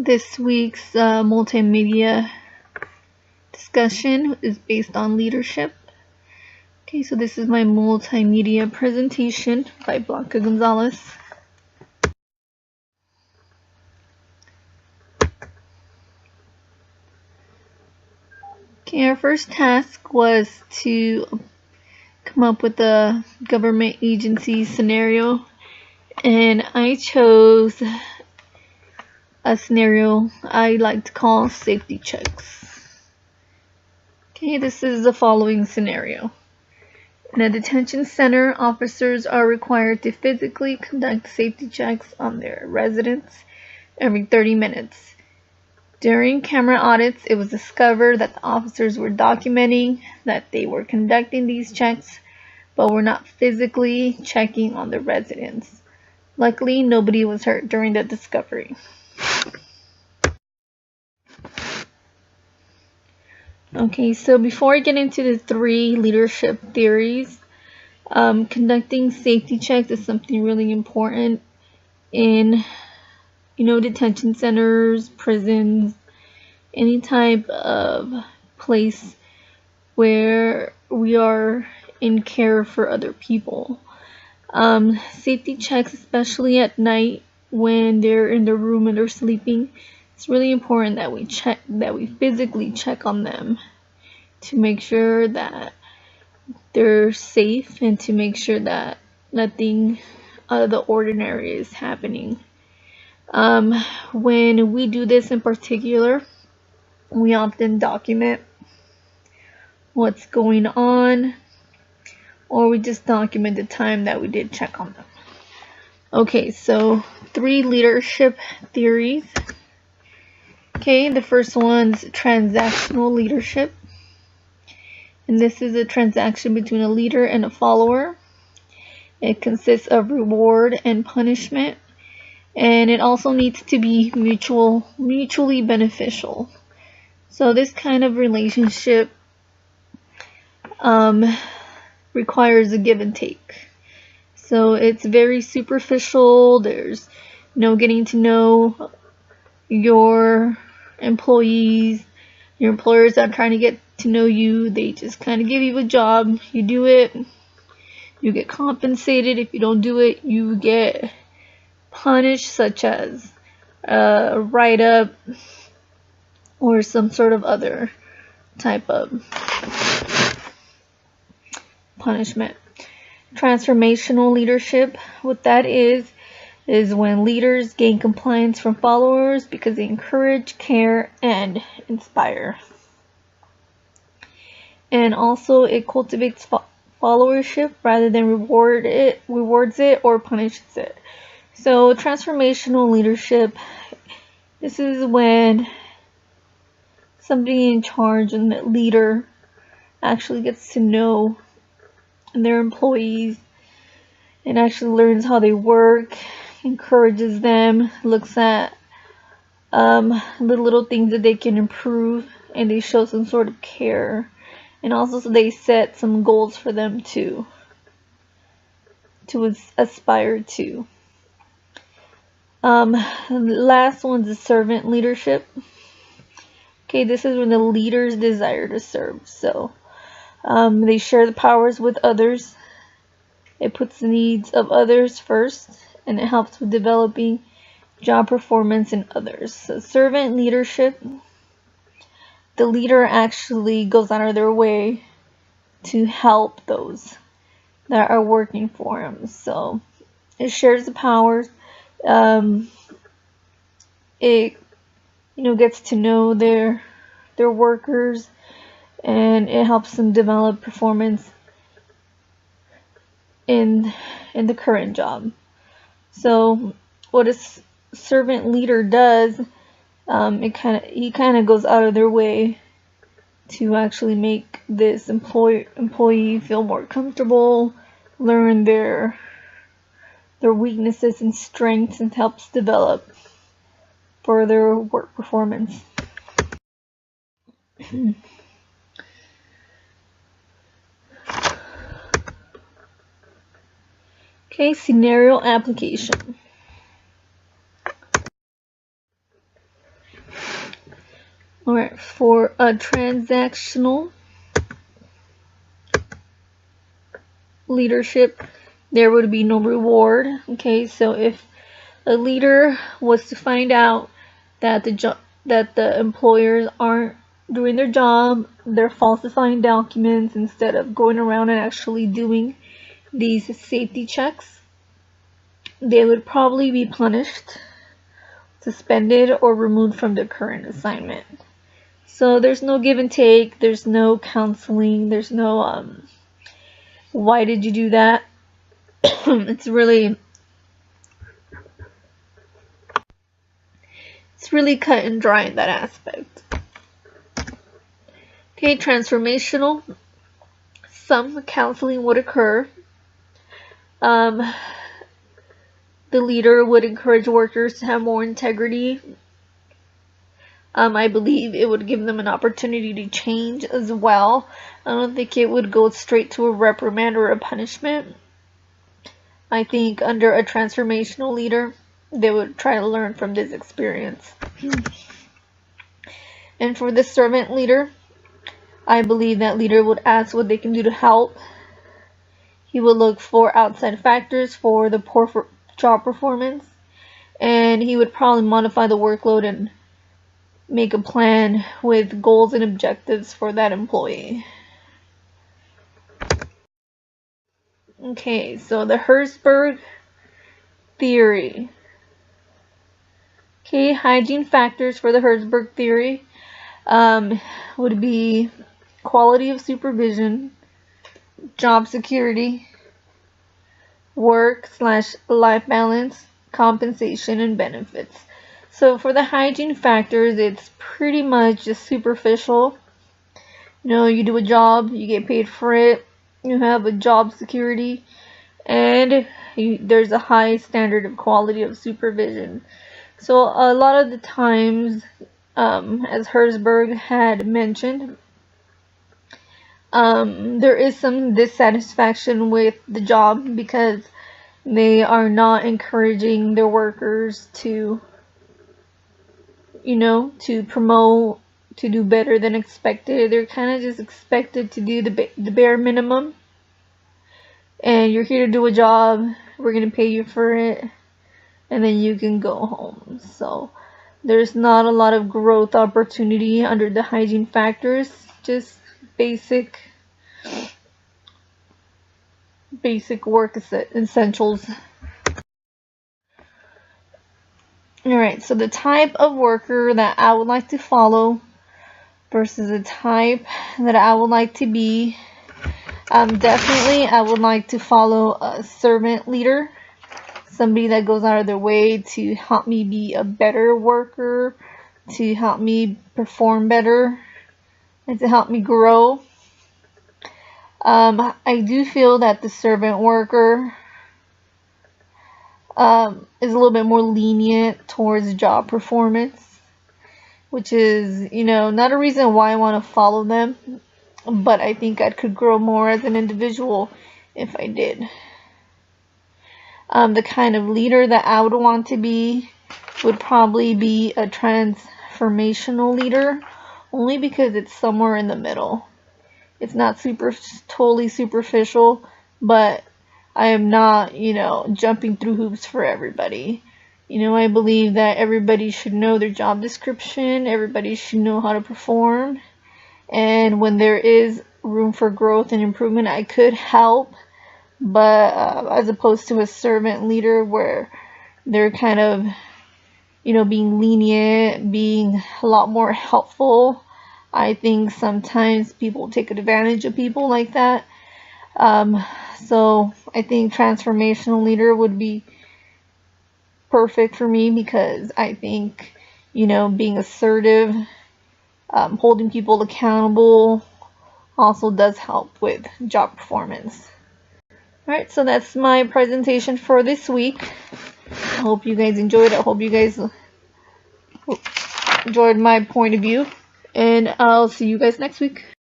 This week's multimedia discussion is based on leadership. Okay, so this is my multimedia presentation by Blanca Gonzalez. Okay, our first task was to come up with a government agency scenario, and I chose a scenario I like to call safety checks. Okay, this is the following scenario. In a detention center, officers are required to physically conduct safety checks on their residents every 30 minutes. During camera audits, it was discovered that the officers were documenting that they were conducting these checks, but were not physically checking on the residents. Luckily, nobody was hurt during the discovery. Okay, so before I get into the 3 leadership theories, conducting safety checks is something really important in, detention centers, prisons, any type of place where we are in care for other people. Safety checks, especially at night when they're in the room and they're sleeping, it's really important that we physically check on them to make sure that they're safe and to make sure that nothing out of the ordinary is happening. When we do this in particular, we often document what's going on, or we just document the time that we did check on them. Okay, so 3 leadership theories. Okay, the first one's transactional leadership. And this is a transaction between a leader and a follower. It consists of reward and punishment. And it also needs to be mutually beneficial. So this kind of relationship requires a give and take. So it's very superficial. There's no getting to know your employees. Your employers are trying to get to know you. They just kind of give you a job. You do it. You get compensated. If you don't do it, you get punished, such as a write-up or some sort of other type of punishment. Transformational leadership, what that is when leaders gain compliance from followers because they encourage, care, and inspire. And also it cultivates followership rather than rewards it or punishes it. So transformational leadership, this is when somebody in charge and the leader actually gets to know their employees and actually learns how they work, encourages them, looks at the little things that they can improve, and they show some sort of care. And also, so they set some goals for them to aspire to. Last one's the servant leadership. Okay, this is when the leaders desire to serve. So they share the powers with others. It puts the needs of others first, and it helps with developing job performance in others. So servant leadership, the leader actually goes out of their way to help those that are working for him. So it shares the powers. It gets to know their workers, and it helps them develop performance in the current job. So what a servant leader does, he kind of goes out of their way to actually make this employee feel more comfortable, learn their weaknesses and strengths, and helps develop further work performance. Okay, scenario application. Alright, for a transactional leadership, there would be no reward. Okay, so if a leader was to find out that the employers aren't doing their job, they're falsifying documents instead of going around and actually doing these safety checks, they would probably be punished, suspended, or removed from their current assignment. So there's no give and take, there's no counseling, there's no why did you do that? It's really cut and dry in that aspect. Okay, transformational. Some counseling would occur. The leader would encourage workers to have more integrity. I believe it would give them an opportunity to change as well. I don't think it would go straight to a reprimand or a punishment. I think under a transformational leader, they would try to learn from this experience. And for the servant leader, I believe that leader would ask what they can do to help. He would look for outside factors for the poor job performance, and he would probably modify the workload and make a plan with goals and objectives for that employee. Okay, so the Herzberg theory. Okay, hygiene factors for the Herzberg theory would be quality of supervision, job security, work/life balance, compensation, and benefits. So for the hygiene factors, it's pretty much just superficial. You know, you do a job, you get paid for it, you have a job security, and there's a high standard of quality of supervision. So a lot of the times, as Herzberg had mentioned, there is some dissatisfaction with the job because they are not encouraging their workers to, to promote, to do better than expected. They're kind of just expected to do the bare minimum. And you're here to do a job, we're going to pay you for it, and then you can go home. So there's not a lot of growth opportunity under the hygiene factors, just basic work essentials. Alright, so the type of worker that I would like to follow versus the type that I would like to be. Definitely I would like to follow a servant leader, somebody that goes out of their way to help me be a better worker, to help me perform better, and to help me grow. I do feel that the servant worker is a little bit more lenient towards job performance, which is, not a reason why I want to follow them, but I think I could grow more as an individual if I did. The kind of leader that I would want to be would probably be a transformational leader, only because it's somewhere in the middle. It's not totally superficial, but I am not, jumping through hoops for everybody. I believe that everybody should know their job description, everybody should know how to perform, and when there is room for growth and improvement, I could help, but as opposed to a servant leader where they're kind of, being lenient, being a lot more helpful. I think sometimes people take advantage of people like that. So I think transformational leader would be perfect for me, because I think, being assertive, holding people accountable also does help with job performance. Alright, so that's my presentation for this week. I hope you guys enjoyed it. I hope you guys enjoyed my point of view, and I'll see you guys next week.